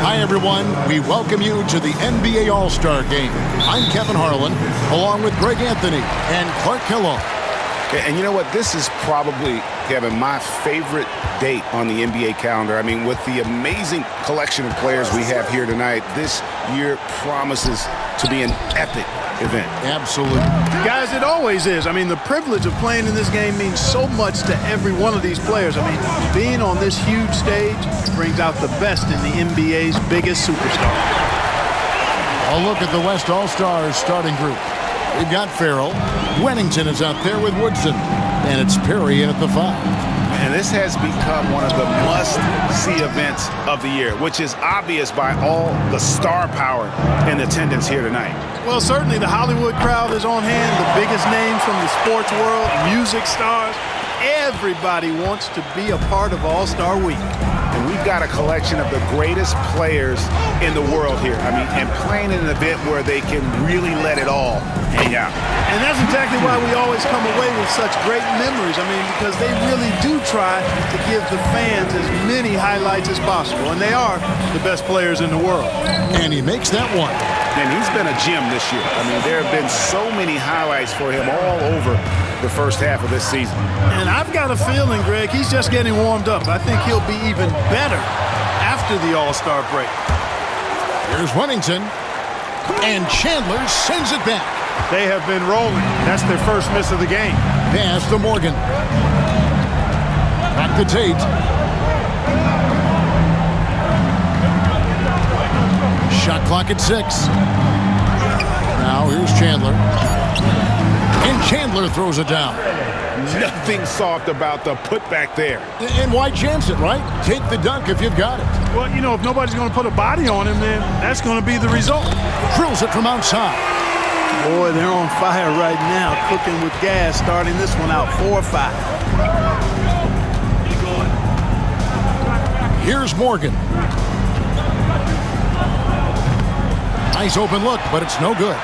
Hi, everyone. We welcome you to the NBA All-Star Game. I'm Kevin Harlan, along with Greg Anthony and Clark Kellogg. And you know what? This is probably, Kevin, my favorite date on the NBA calendar. I mean, with the amazing collection of players we have here tonight, this year promises to be an epic event. Absolutely. Guys, it always is. I mean, the privilege of playing in this game means so much to every one of these players. I mean, being on this huge stage brings out the best in the NBA's biggest superstar. A look at the West All-Stars starting group. We've got Farrell. Wennington is out there with Woodson. And it's Perry in at the 5. And this has become one of the must-see events of the year, which is obvious by all the star power in attendance here tonight. Well, certainly the Hollywood crowd is on hand, the biggest names from the sports world, music stars. Everybody wants to be a part of All-Star Week. And we've got a collection of the greatest players in the world here. I mean, and playing in an event where they can really let it all hang out. And that's exactly why we always come away with such great memories. I mean, because they really do try to give the fans as many highlights as possible. And they are the best players in the world. And he makes that one. And he's been a gem this year. I mean, there have been so many highlights for him all over the first half of this season. And I've got a feeling, Greg, he's just getting warmed up. I think he'll be even better after the All-Star break. Here's Wennington. And Chandler sends it back. They have been rolling. That's their first miss of the game. Pass to Morgan. Back to Tate. Shot clock at 6. Now here's Chandler. And Chandler throws it down. Nothing soft about the putback there. And why chance it, right? Take the dunk if you've got it. Well, you know, if nobody's going to put a body on him, then that's going to be the result. Drills it from outside. Boy, they're on fire right now, cooking with gas, starting this one out 4-5. Here's Morgan. Nice open look, but it's no good.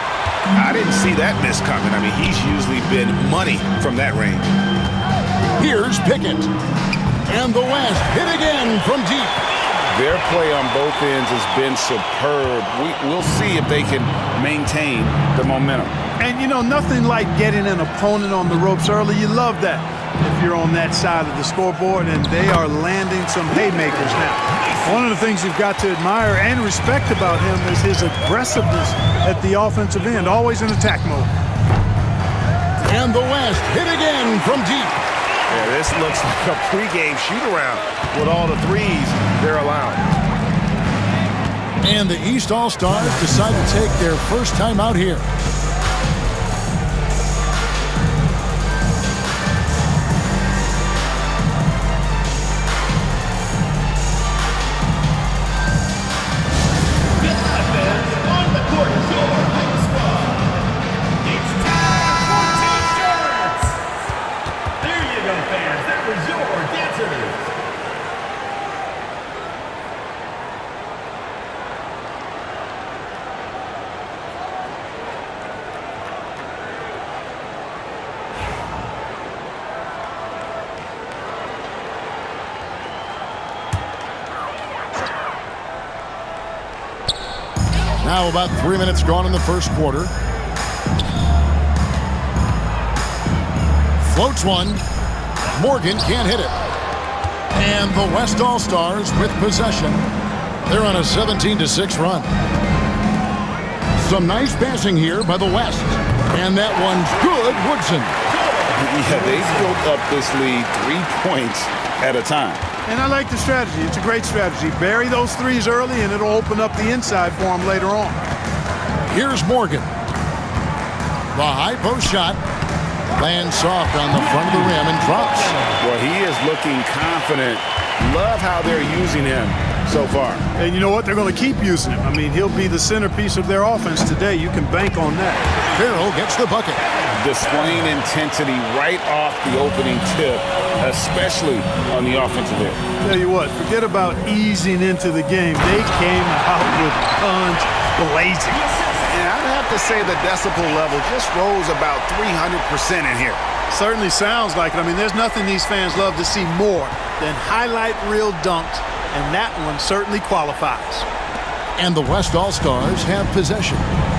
I didn't see that miss coming. I mean, he's usually been money from that range. Here's Pickett. And the West hit again from deep. Their play on both ends has been superb. We'll see if they can maintain the momentum. And, you know, nothing like getting an opponent on the ropes early. You love that if you're on that side of the scoreboard, and they are landing some haymakers now. One of the things you've got to admire and respect about him is his aggressiveness at the offensive end, always in attack mode. And the West hit again from deep. Yeah, this looks like a pregame shoot-around with all the threes they're allowing. And the East All-Stars decide to take their first time out here. Now about 3 minutes gone in the first quarter. Floats one. Morgan can't hit it. And the West All-Stars with possession. They're on a 17-6 run. Some nice passing here by the West. And that one's good, Woodson. Yeah, they've built up this lead 3 points at a time. And I like the strategy. It's a great strategy. Bury those threes early, and it'll open up the inside for them later on. Here's Morgan. The high post shot lands soft on the front of the rim and drops. Well, he is looking confident. Love how they're using him so far. And you know what? They're going to keep using him. I mean, he'll be the centerpiece of their offense today. You can bank on that. Farrell gets the bucket. Displaying intensity right off the opening tip, especially on the offensive end. Tell you what, forget about easing into the game. They came out with guns blazing. And I'd have to say the decibel level just rose about 300% in here. Certainly sounds like it. I mean, there's nothing these fans love to see more than highlight reel dunks, and that one certainly qualifies. And the West All-Stars have possession.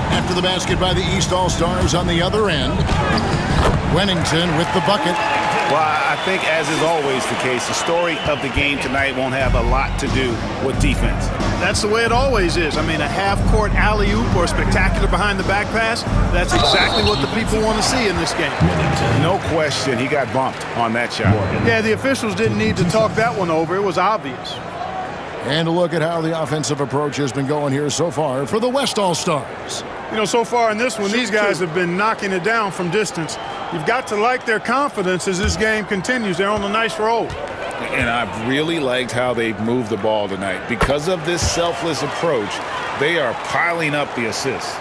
After the basket by the East All-Stars on the other end. Wennington with the bucket. Well, I think, as is always the case, the story of the game tonight won't have a lot to do with defense. That's the way it always is. I mean, a half-court alley-oop or a spectacular behind-the-back pass, that's exactly what the people want to see in this game. No question, he got bumped on that shot. Yeah, the officials didn't need to talk that one over. It was obvious. And a look at how the offensive approach has been going here so far for the West All-Stars. You know, so far in this one, these guys have been knocking it down from distance. You've got to like their confidence as this game continues. They're on a nice roll. And I've really liked how they've moved the ball tonight. Because of this selfless approach, they are piling up the assists.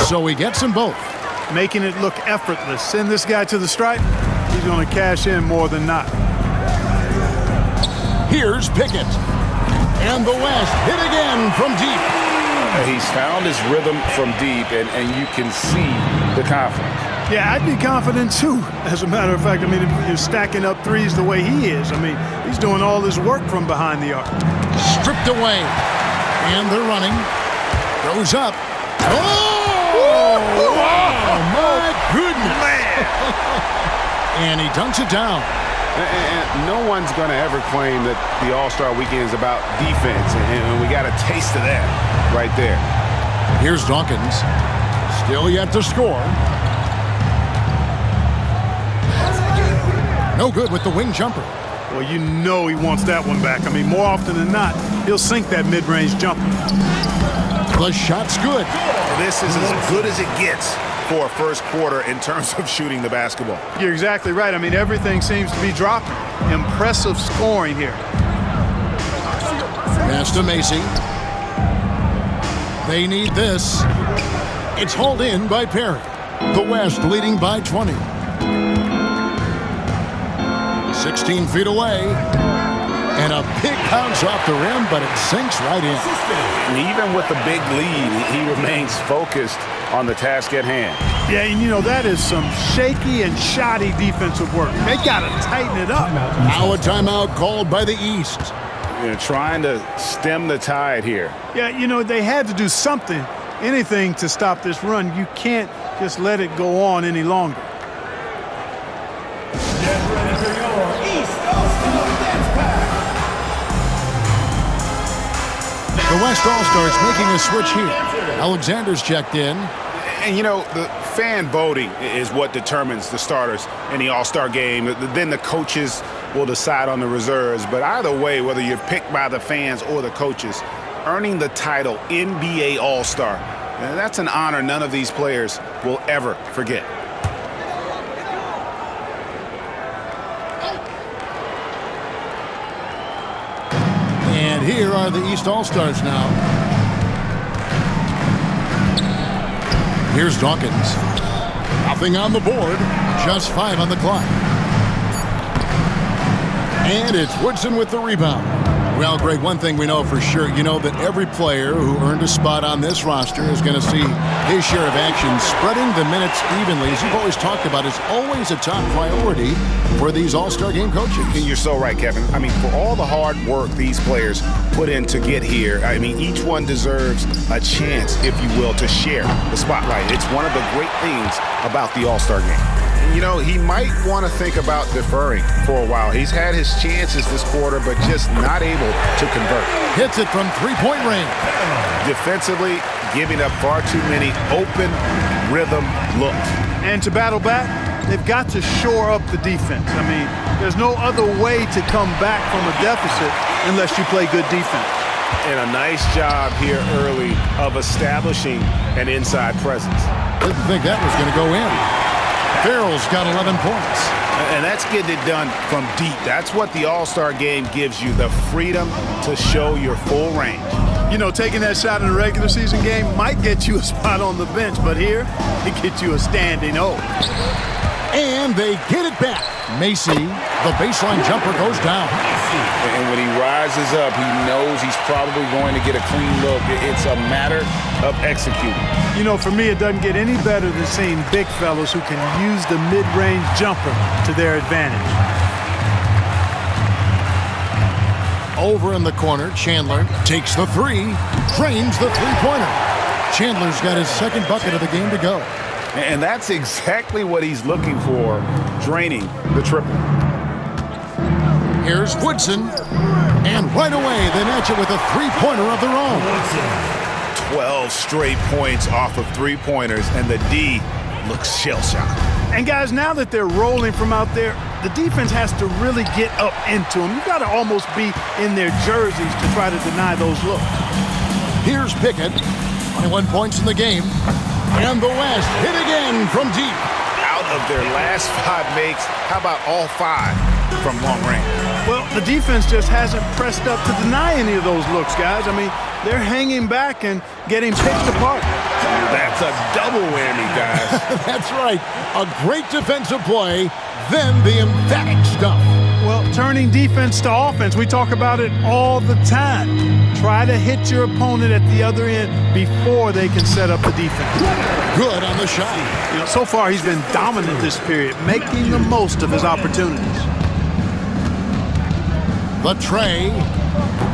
So he gets them both. Making it look effortless. Send this guy to the stripe. He's going to cash in more than not. Here's Pickett. And the West hit again from deep. He's found his rhythm from deep, and you can see the confidence. Yeah, I'd be confident too. As a matter of fact, I mean, if you're stacking up threes the way he is, I mean, he's doing all his work from behind the arc. Stripped away. And they're running. Goes up. Oh! My goodness. And he dunks it down. And no one's going to ever claim that the All-Star Weekend is about defense, and we got a taste of that right there. Here's Dawkins. Still yet to score. No good with the wing jumper. Well, you know he wants that one back. I mean, more often than not, he'll sink that mid-range jumper. The shot's good. This is as good as it gets for a first quarter in terms of shooting the basketball. You're exactly right. I mean, everything seems to be dropping. Impressive scoring here. Pass to Macy. They need this. It's hauled in by Perry. The West leading by 20. 16 feet away. And a big bounce off the rim, but it sinks right in. And even with the big lead, he remains focused on the task at hand. Yeah, and you know, that is some shaky and shoddy defensive work. They got to tighten it up. Now a timeout called by the East. You know, trying to stem the tide here. Yeah, you know, they had to do something, anything to stop this run. You can't just let it go on any longer. The West All-Stars making a switch here. Alexander's checked in. And, you know, the fan voting is what determines the starters in the All-Star game. Then the coaches will decide on the reserves. But either way, whether you're picked by the fans or the coaches, earning the title NBA All-Star, that's an honor none of these players will ever forget. And here are the East All-Stars now. Here's Dawkins. Nothing on the board. Just 5 on the clock. And it's Woodson with the rebound. Well, Greg, one thing we know for sure, you know that every player who earned a spot on this roster is going to see his share of action. Spreading the minutes evenly, as you've always talked about, is always a top priority for these All-Star game coaches. And you're so right, Kevin. I mean, for all the hard work these players put in to get here, I mean, each one deserves a chance, if you will, to share the spotlight. It's one of the great things about the All-Star game. You know, he might want to think about deferring for a while. He's had his chances this quarter, but just not able to convert. Hits it from three-point range. Defensively, giving up far too many open rhythm looks. And to battle back, they've got to shore up the defense. I mean, there's no other way to come back from a deficit unless you play good defense. And a nice job here early of establishing an inside presence. Didn't think that was going to go in. Farrell's got 11 points. And that's getting it done from deep. That's what the All-Star game gives you, the freedom to show your full range. You know, taking that shot in a regular season game might get you a spot on the bench, but here, it gets you a standing O. And they get it back. Macy, the baseline jumper goes down. And when he rises up, he knows he's probably going to get a clean look. It's a matter of executing. You know, for me, it doesn't get any better than seeing big fellas who can use the mid-range jumper to their advantage. Over in the corner, Chandler takes the three, drains the three-pointer. Chandler's got his second bucket of the game to go. And that's exactly what he's looking for, draining the triple. Here's Woodson. And right away, they match it with a three-pointer of their own. 12 straight points off of three-pointers, and the D looks shell-shocked. And guys, now that they're rolling from out there, the defense has to really get up into them. You've got to almost be in their jerseys to try to deny those looks. Here's Pickett. 21 points in the game. And the West hit again from deep. Out of their last 5 makes, how about all 5 from long range? Well, the defense just hasn't pressed up to deny any of those looks, guys. I mean, they're hanging back and getting picked apart. That's a double whammy, guys. That's right. A great defensive play, then the emphatic stuff. Well, turning defense to offense, we talk about it all the time. Try to hit your opponent at the other end before they can set up the defense. Good on the shot. You know, so far he's been dominant this period, making the most of his opportunities. The tray.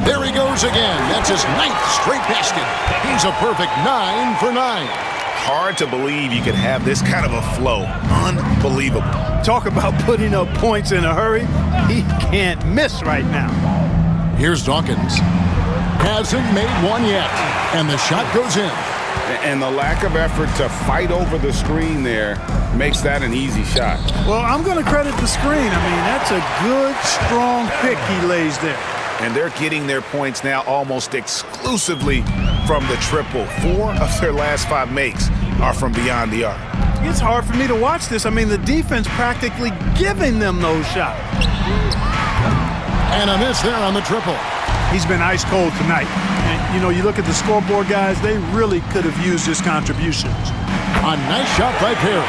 There he goes again. That's his 9th straight basket. He's a perfect 9 for 9. Hard to believe you could have this kind of a flow. Unbelievable. Talk about putting up points in a hurry. He can't miss right now. Here's Dawkins. Hasn't made one yet. And the shot goes in. And the lack of effort to fight over the screen there makes that an easy shot. Well, I'm going to credit the screen. I mean, that's a good, strong pick he lays there. And they're getting their points now almost exclusively from the triple. 4 of their last 5 makes are from beyond the arc. It's hard for me to watch this. I mean, the defense practically giving them those shots. And a miss there on the triple. He's been ice cold tonight. And, you know, you look at the scoreboard, guys, they really could have used his contributions. A nice shot by Perry.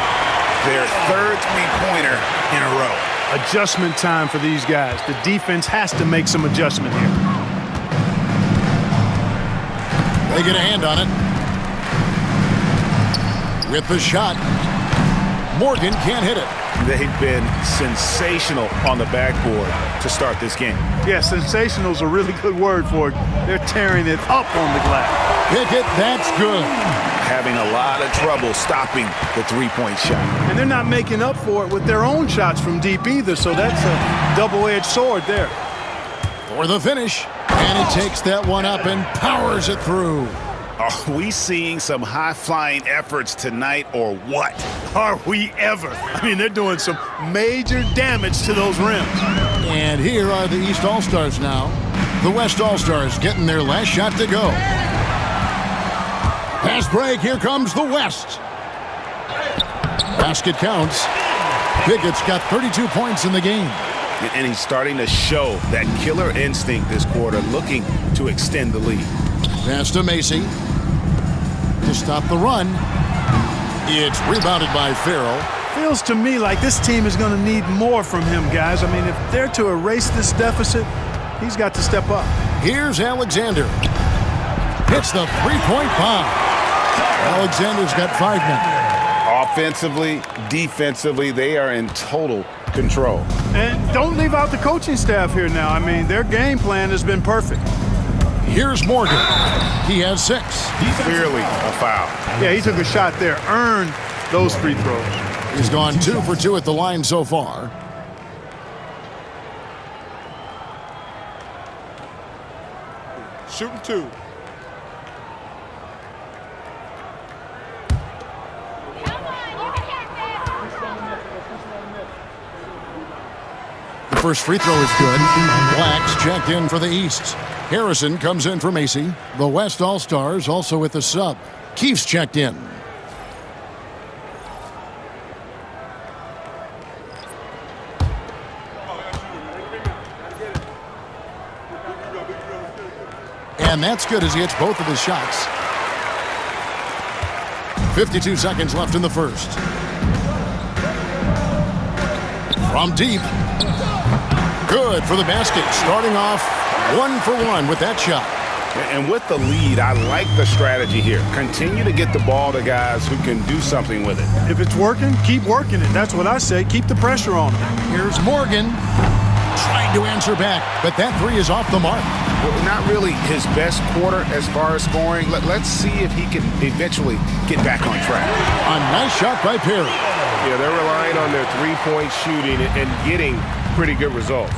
Their 3rd three-pointer in a row. Adjustment time for these guys. The defense has to make some adjustment here. They get a hand on it. With the shot, Morgan can't hit it. They've been sensational on the backboard to start this game. Yeah, sensational is a really good word for it. They're tearing it up on the glass. Pickett, that's good. Having a lot of trouble stopping the three-point shot. And they're not making up for it with their own shots from deep either, so that's a double-edged sword there. For the finish. And he takes that one up and powers it through. Are we seeing some high-flying efforts tonight or what? Are we ever? I mean, they're doing some major damage to those rims. And here are the East All-Stars now. The West All-Stars getting their last shot to go. Pass break, here comes the West. Basket counts. Pickett's got 32 points in the game. And he's starting to show that killer instinct this quarter, looking to extend the lead. Pass to Macy. To stop the run. It's rebounded by Farrell. Feels to me like this team is going to need more from him, guys. I mean, if they're to erase this deficit, he's got to step up. Here's Alexander. Hits the three-point bomb. Alexander's got 5 men. Offensively, defensively, they are in total control. And don't leave out the coaching staff here now. I mean, their game plan has been perfect. Here's Morgan. He has 6. Clearly a foul. Yeah, he took a shot there, earned those free throws. He's gone 2 for 2 at the line so far. Shooting 2. The first free throw is good. Blacks checked in for the East. Harrison comes in for Macy. The West All-Stars also with the sub. Keefe's checked in. And that's good as he hits both of his shots. 52 seconds left in the first. From deep. Good for the basket. Starting off 1 for 1 with that shot. And with the lead, I like the strategy here. Continue to get the ball to guys who can do something with it. If it's working, keep working it. That's what I say. Keep the pressure on him. Here's Morgan. Trying to answer back, but that three is off the mark. Well, not really his best quarter as far as scoring. Let's see if he can eventually get back on track. A nice shot by Perry. Yeah, they're relying on their three-point shooting and getting pretty good results.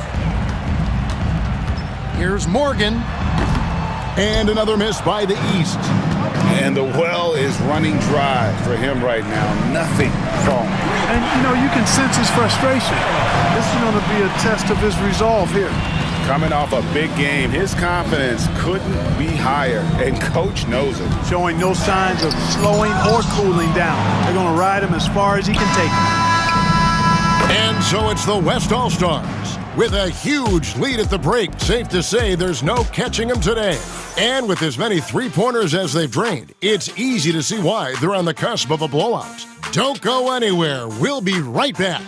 Here's Morgan. And another miss by the East. And the well is running dry for him right now. Nothing falling. And, you can sense his frustration. This is going to be a test of his resolve here. Coming off a big game, his confidence couldn't be higher, and Coach knows it. Showing no signs of slowing or cooling down. They're going to ride him as far as he can take him. And so it's the West All-Stars. With a huge lead at the break, safe to say there's no catching them today. And with as many three-pointers as they've drained, it's easy to see why they're on the cusp of a blowout. Don't go anywhere. We'll be right back.